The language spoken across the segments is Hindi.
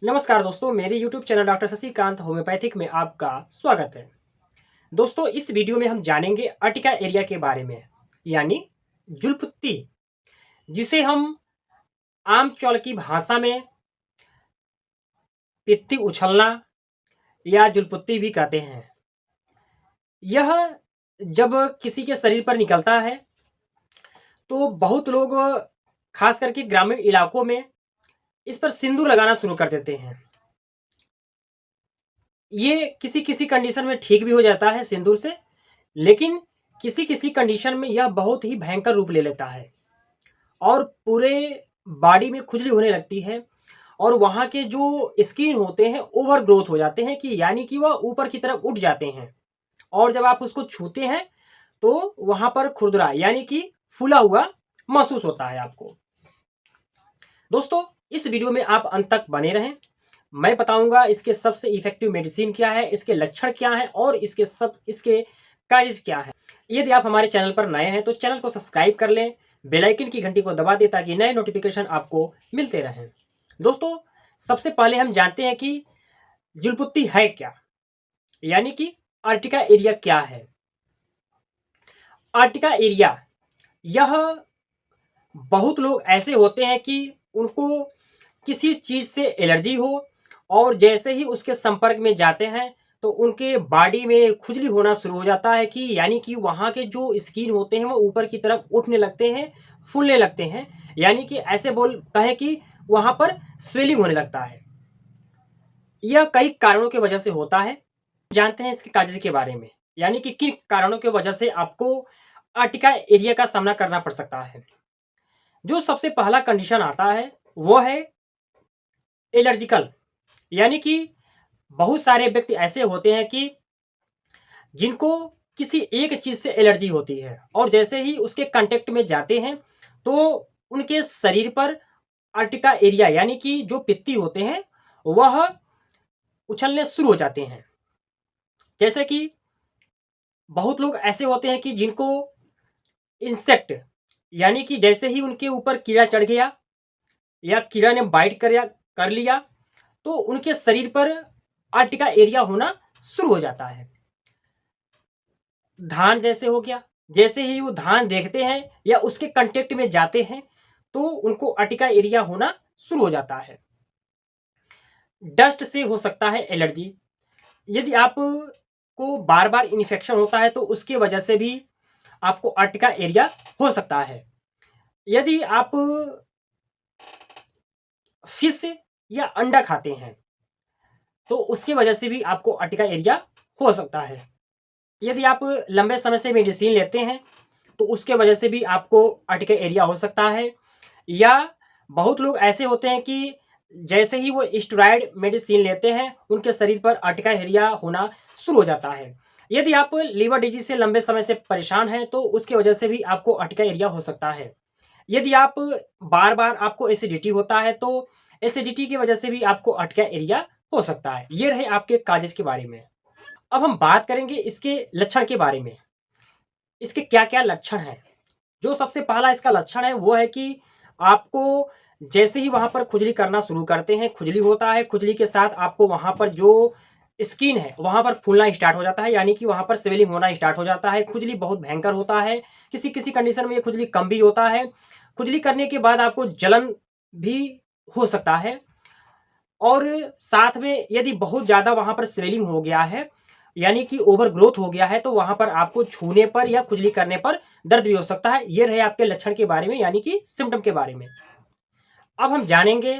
नमस्कार दोस्तों, मेरे YouTube channel doctor Shashikant homeopathic में आपका स्वागत है। दोस्तों, इस वीडियो में हम जानेंगे अर्टिका एरिया के बारे में, यानी जुलपुत्ती, जिसे हम आम चौल की भाषा में पित्ती उछलना या जुलपुत्ती भी कहते हैं। यह जब किसी के शरीर पर निकलता है तो बहुत लोग, खास करके ग्रामीण इलाकों में, इस पर सिंदूर लगाना शुरू कर देते हैं। ये किसी किसी कंडीशन में ठीक भी हो जाता है सिंदूर से, लेकिन किसी किसी कंडीशन में यह बहुत ही भयंकर रूप ले लेता है और पूरे बॉडी में खुजली होने लगती है और वहाँ के जो स्किन होते हैं ओवर ग्रोथ हो जाते हैं, कि यानी कि वह ऊपर की तरफ उठ जाते हैं और जब आप उसको छूते हैं तो वहाँ पर खुरदरा यानी कि फूला हुआ महसूस होता है आपको। दोस्तों, इस वीडियो में आप अंत तक बने रहें। मैं बताऊंगा इसके सबसे इफेक्टिव मेडिसिन क्या है, इसके लक्षण क्या हैं और इसके काजेज क्या हैं। यदि आप हमारे चैनल पर नए हैं तो चैनल को सब्सक्राइब कर लें, बेल आइकन की घंटी को दबा दें ताकि नए नोटिफिकेशन आपको मिलते रहें। दोस्तों, सबसे पहले हम जानते हैं कि जुलपुत्ती है क्या, यानी कि अर्टिका एरिया क्या है। अर्टिका एरिया, यह बहुत लोग ऐसे होते हैं कि उनको किसी चीज से एलर्जी हो और जैसे ही उसके संपर्क में जाते हैं तो उनके बॉडी में खुजली होना शुरू हो जाता है, कि यानी कि वहाँ के जो स्किन होते हैं वो ऊपर की तरफ उठने लगते हैं, फूलने लगते हैं, यानी कि ऐसे बोल कहें कि वहाँ पर स्वेलिंग होने लगता है। यह कई कारणों की वजह से होता है। जानते हैं इसके काजेज के बारे में, यानी कि किन कारणों की वजह से आपको अर्टिका एरिया का सामना करना पड़ सकता है। जो सबसे पहला कंडीशन आता है वो है एलर्जिकल, यानी कि बहुत सारे व्यक्ति ऐसे होते हैं कि जिनको किसी एक चीज से एलर्जी होती है और जैसे ही उसके कांटेक्ट में जाते हैं तो उनके शरीर पर अर्टिका एरिया यानी कि जो पित्ती होते हैं वह उछलने शुरू हो जाते हैं। जैसे कि बहुत लोग ऐसे होते हैं कि जिनको इंसेक्ट, यानी कि जैसे ही उनके ऊपर कीड़ा चढ़ गया या कीड़ा ने बाइट कर लिया तो उनके शरीर पर अर्टिका एरिया होना शुरू हो जाता है। धान जैसे हो गया, जैसे ही वो धान देखते हैं या उसके कांटेक्ट में जाते हैं तो उनको अर्टिका एरिया होना शुरू हो जाता है। डस्ट से हो सकता है एलर्जी। यदि आप को बार बार इन्फेक्शन होता है तो उसकी वजह से भी आपको अर्टिका एरिया हो सकता है। यदि आप फिश या अंडा खाते हैं तो उसकी वजह से भी आपको अर्टिका एरिया हो सकता है। यदि आप लंबे समय से मेडिसिन लेते हैं तो उसके वजह से भी आपको अर्टिका एरिया हो सकता है। या बहुत लोग ऐसे होते हैं कि जैसे ही वो स्टेरॉइड मेडिसिन लेते हैं उनके शरीर पर अर्टिका एरिया होना शुरू हो जाता है। यदि आप लीवर डिजीज से लंबे समय से परेशान हैं तो उसकी वजह से भी आपको अर्टिका एरिया हो सकता है। यदि आप बार बार आपको एसिडिटी होता है तो एसिडिटी की वजह से भी आपको अर्टिका एरिया हो सकता है। ये रहे आपके काजेज के बारे में। अब हम बात करेंगे इसके लक्षण के बारे में। इसके क्या क्या लक्षण हैं। जो सबसे पहला इसका लक्षण है वो है कि आपको जैसे ही वहां पर खुजली करना शुरू करते हैं, खुजली होता है, खुजली के साथ आपको वहां पर जो स्किन है वहां पर फूलना स्टार्ट हो जाता है, यानी कि वहां पर स्वेलिंग होना स्टार्ट हो जाता है। खुजली बहुत भयंकर होता है। किसी किसी कंडीशन में ये खुजली कम भी होता है। खुजली करने के बाद आपको जलन भी हो सकता है और साथ में यदि बहुत ज्यादा वहां पर स्वेलिंग हो गया है यानी कि ओवर ग्रोथ हो गया है तो वहां पर आपको छूने पर या खुजली करने पर दर्द भी हो सकता है। ये रहे आपके लक्षण के बारे में, यानी कि सिम्टम के बारे में। अब हम जानेंगे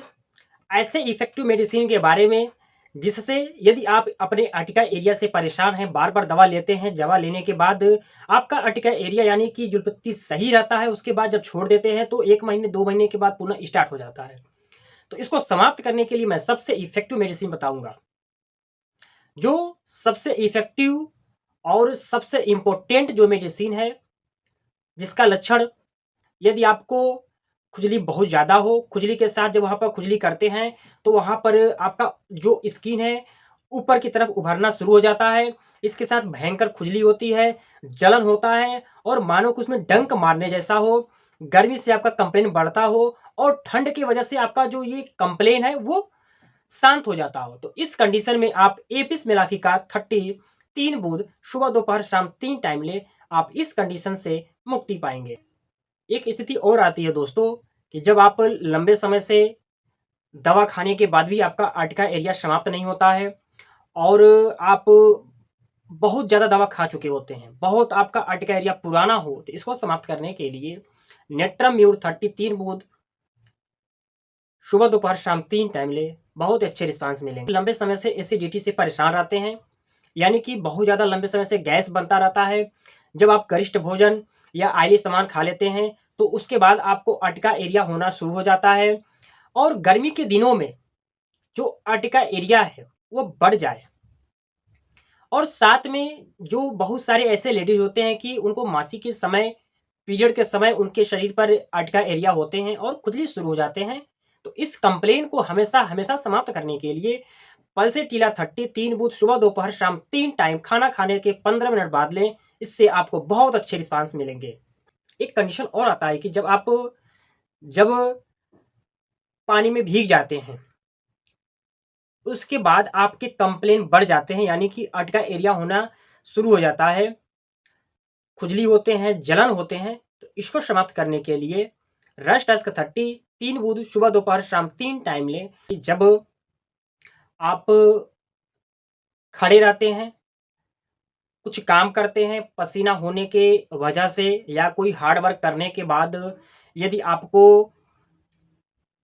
ऐसे इफेक्टिव मेडिसिन के बारे में जिससे यदि आप अपने अर्टिका एरिया से परेशान हैं, बार बार दवा लेते हैं, दवा लेने के बाद आपका अर्टिका एरिया यानी कि जुलपत्ती सही रहता है, उसके बाद जब छोड़ देते हैं तो 1 महीने 2 महीने के बाद पुनः स्टार्ट हो जाता है। तो इसको समाप्त करने के लिए मैं सबसे इफेक्टिव मेडिसिन बताऊंगा। जो सबसे इफेक्टिव और सबसे इंपॉर्टेंट जो मेडिसिन है, जिसका लक्षण यदि आपको खुजली बहुत ज़्यादा हो, खुजली के साथ जब वहाँ पर खुजली करते हैं तो वहाँ पर आपका जो स्किन है ऊपर की तरफ उभरना शुरू हो जाता है। इसके साथ भयंकर खुजली होती है, जलन होता है और मानो कि उसमें डंक मारने जैसा हो, गर्मी से आपका कंप्लेन बढ़ता हो और ठंड की वजह से आपका जो ये कंप्लेन है वो शांत हो जाता हो। तो इस कंडीशन में आप एपिस मेलाफिका 30 3 बूंद सुबह दोपहर शाम 3 टाइम ले, आप इस कंडीशन से मुक्ति पाएंगे। एक स्थिति और आती है दोस्तों कि जब आप लंबे समय से दवा खाने के बाद भी आपका अर्टिका एरिया समाप्त नहीं होता है और आप बहुत ज़्यादा दवा खा चुके होते हैं, बहुत आपका अर्टिका एरिया पुराना हो, तो इसको समाप्त करने के लिए नेट्रम म्यूर 33 बूंद सुबह दोपहर शाम 3 टाइम ले, बहुत अच्छे रिस्पांस मिलेंगे। लंबे समय से एसिडिटी से परेशान रहते हैं, यानी कि बहुत ज़्यादा लंबे समय से गैस बनता रहता है, जब आप गरिष्ठ भोजन या ऑयली सामान खा लेते हैं तो उसके बाद आपको अर्टिका एरिया होना शुरू हो जाता है और गर्मी के दिनों में जो अर्टिका एरिया है वो बढ़ जाए। और साथ में जो बहुत सारे ऐसे लेडीज होते हैं कि उनको मासिक के समय, पीरियड के समय उनके शरीर पर अर्टिका एरिया होते हैं और खुजली शुरू हो जाते हैं, तो इस कंप्लेन को हमेशा हमेशा समाप्त करने के लिए पल्सेटिला 30 3 बूंद सुबह दोपहर शाम 3 टाइम खाना खाने के 15 मिनट बाद लें, इससे आपको बहुत अच्छे रिस्पांस मिलेंगे। एक कंडीशन और आता है कि जब पानी में भीग जाते हैं उसके बाद आपके कंप्लेन बढ़ जाते हैं, यानी कि अर्टिका एरिया होना शुरू हो जाता है, खुजली होते हैं, जलन होते हैं, तो इसको समाप्त करने के लिए रस्ट टस्क 30 3 बूंद सुबह दोपहर शाम 3 टाइम लें। जब आप खड़े रहते हैं, कुछ काम करते हैं, पसीना होने के वजह से या कोई हार्ड वर्क करने के बाद यदि आपको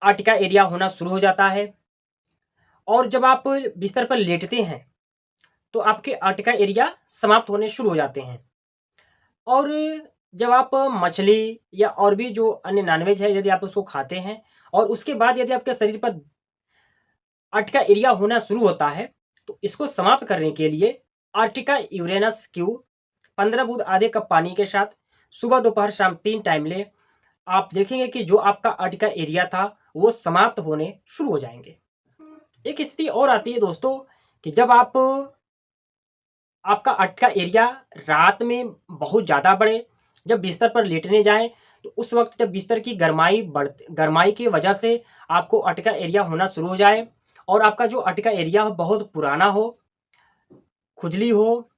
अर्टिका एरिया होना शुरू हो जाता है और जब आप बिस्तर पर लेटते हैं तो आपके अर्टिका एरिया समाप्त होने शुरू हो जाते हैं। और जब आप मछली या और भी जो अन्य नॉनवेज है यदि आप उसको खाते हैं और उसके बाद यदि आपके शरीर पर अर्टिका एरिया होना शुरू होता है, तो इसको समाप्त करने के लिए अर्टिका यूरेनस क्यू 15 बूंद आधे कप पानी के साथ सुबह दोपहर शाम 3 टाइम लें, आप देखेंगे कि जो आपका अर्टिका एरिया था वो समाप्त होने शुरू हो जाएंगे। एक स्थिति और आती है दोस्तों कि जब आपका अर्टिका एरिया रात में बहुत ज़्यादा बढ़े, जब बिस्तर पर लेटने जाएं तो उस वक्त जब बिस्तर की गरमाई की वजह से आपको अर्टिका एरिया होना शुरू हो जाए और आपका जो अर्टिका एरिया हो बहुत पुराना हो, खुजली हो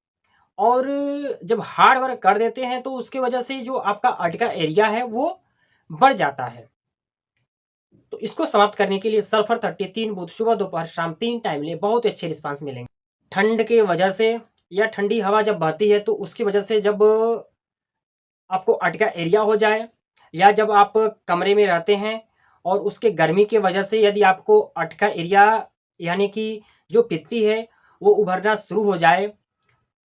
और जब हार्ड वर्क कर देते हैं तो उसकी वजह से जो आपका अर्टिका एरिया है वो बढ़ जाता है। तो इसको समाप्त करने के लिए सल्फर 33 बूंद सुबह दोपहर शाम 3 टाइम ले, बहुत अच्छे रिस्पांस मिलेंगे। ठंड के वजह से या ठंडी हवा जब बहती है तो उसकी वजह से जब आपको अर्टिका एरिया हो जाए या जब आप कमरे में रहते हैं और उसके गर्मी की वजह से यदि आपको अर्टिका एरिया यानी कि जो पित्ती है वो उभरना शुरू हो जाए,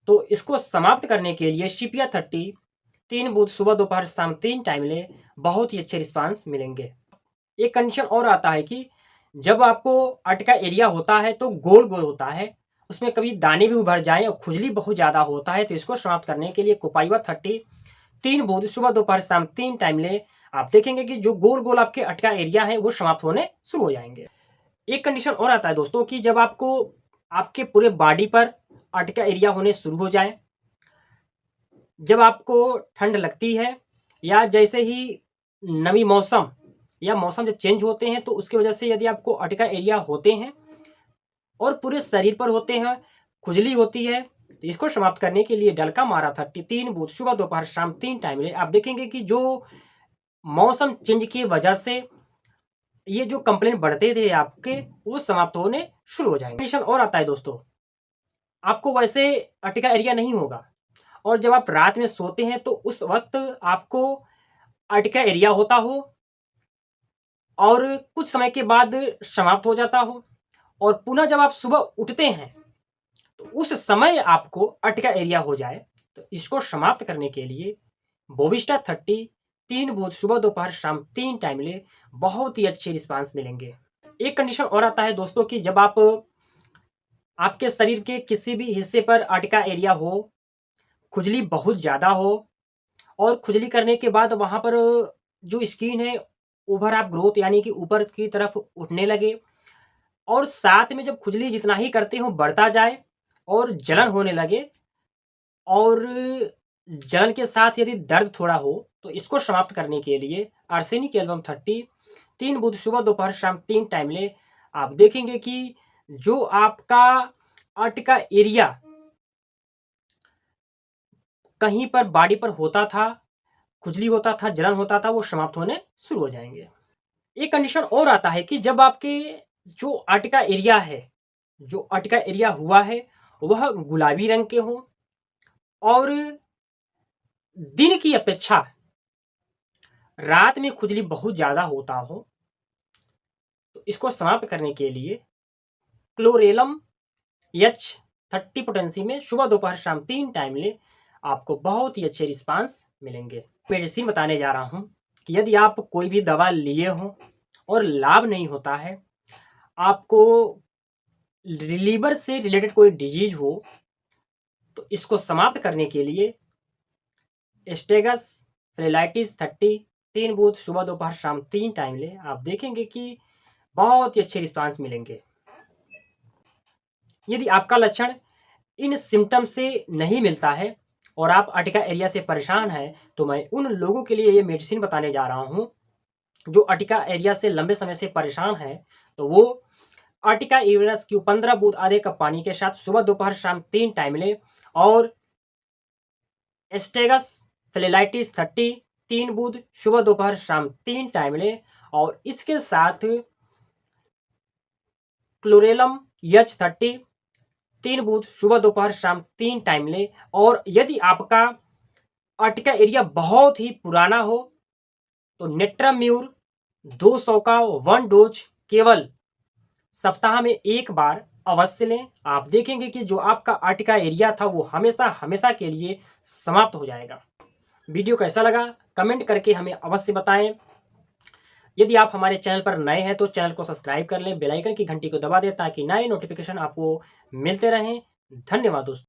तो इसको समाप्त करने के लिए शिपिया 30 3 बूंद सुबह दोपहर शाम 3 टाइम ले, बहुत ही अच्छे रिस्पांस मिलेंगे। एक कंडीशन और आता है कि जब आपको अर्टिका एरिया होता है तो गोल गोल होता है, उसमें कभी दाने भी उभर जाए और खुजली बहुत ज़्यादा होता है, तो इसको समाप्त करने के लिए कोपाइवा 30 3 बूंद सुबह दोपहर शाम 3 टाइम ले, आप देखेंगे कि जो गोल गोल आपके अर्टिका एरिया है वो समाप्त होने शुरू हो जाएंगे। एक कंडीशन और आता है दोस्तों कि जब आपको आपके पूरे बॉडी पर अर्टिका एरिया होने शुरू हो जाए, जब आपको ठंड लगती है या जैसे ही नमी मौसम या मौसम जब चेंज होते हैं तो उसकी वजह से यदि आपको अर्टिका एरिया होते हैं और पूरे शरीर पर होते हैं, खुजली होती है, तो इसको समाप्त करने के लिए डलका मारा 33 बूंद सुबह दोपहर शाम 3 टाइम ले, आप देखेंगे कि जो मौसम चेंज की वजह से ये जो कंप्लेन बढ़ते थे आपके वो समाप्त होने शुरू हो जाएंगे। कंडीशन और आता है दोस्तों, आपको वैसे अर्टिका एरिया नहीं होगा और जब आप रात में सोते हैं तो उस वक्त आपको अर्टिका एरिया होता हो और कुछ समय के बाद समाप्त हो जाता हो और पुनः जब आप सुबह उठते हैं तो उस समय आपको अर्टिका एरिया हो जाए, तो इसको समाप्त करने के लिए बोविस्टा 30 3 बूंद सुबह दोपहर शाम 3 टाइम ले, बहुत ही अच्छे रिस्पांस मिलेंगे। एक कंडीशन और आता है दोस्तों कि जब आपके शरीर के किसी भी हिस्से पर अर्टिका एरिया हो, खुजली बहुत ज़्यादा हो और खुजली करने के बाद वहाँ पर जो स्किन है ओवर आप ग्रोथ यानी कि ऊपर की तरफ उठने लगे और साथ में जब खुजली जितना ही करते हो बढ़ता जाए और जलन होने लगे और जलन के साथ यदि दर्द थोड़ा हो, तो इसको समाप्त करने के लिए आर्सेनिक एल्बम 30 3 बूंद सुबह दोपहर शाम 3 टाइम ले, आप देखेंगे कि जो आपका अर्टिका एरिया कहीं पर बॉडी पर होता था, खुजली होता था, जलन होता था, वो समाप्त होने शुरू हो जाएंगे। एक कंडीशन और आता है कि जब आपके जो अर्टिका एरिया है, जो अर्टिका एरिया हुआ है, वह गुलाबी रंग के हो और दिन की अपेक्षा रात में खुजली बहुत ज्यादा होता हो, तो इसको समाप्त करने के लिए क्लोरेलम H30 पोटेंसी में सुबह दोपहर शाम 3 टाइम ले, आपको बहुत ही अच्छे रिस्पांस मिलेंगे। मेडिसिन बताने जा रहा हूं कि यदि आप कोई भी दवा लिए हो और लाभ नहीं होता है, आपको लीवर से रिलेटेड कोई डिजीज हो, तो इसको समाप्त करने के लिए एस्टेगस फ्लेलाइटिस 30 3 बूथ सुबह दोपहर शाम 3 टाइम ले, आप देखेंगे कि बहुत ही अच्छे रिस्पांस मिलेंगे। यदि आपका लक्षण इन सिम्टम से नहीं मिलता है और आप अर्टिका एरिया से परेशान हैं, तो मैं उन लोगों के लिए ये मेडिसिन बताने जा रहा हूं जो अर्टिका एरिया से लंबे समय से परेशान है। तो वो अर्टिका यूरेनस क्यू 15 बूंद आधे कप पानी के साथ सुबह दोपहर शाम 3 टाइम ले, और एस्टेगस फ्लेलाइटिस 30 3 बूंद सुबह दोपहर शाम 3 टाइम ले, और इसके साथ क्लोरेलम H30 3 बूंद सुबह दोपहर शाम 3 टाइम ले। और यदि आपका अर्टिका एरिया बहुत ही पुराना हो तो नेट्राम्यूर 200 का 1 डोज केवल सप्ताह में 1 बार अवश्य लें। आप देखेंगे कि जो आपका अर्टिका एरिया था वो हमेशा हमेशा के लिए समाप्त हो जाएगा। वीडियो कैसा लगा कमेंट करके हमें अवश्य बताएं। यदि आप हमारे चैनल पर नए हैं तो चैनल को सब्सक्राइब कर लें, बेल आइकन की घंटी को दबा दें ताकि नए नोटिफिकेशन आपको मिलते रहें। धन्यवाद दोस्तों।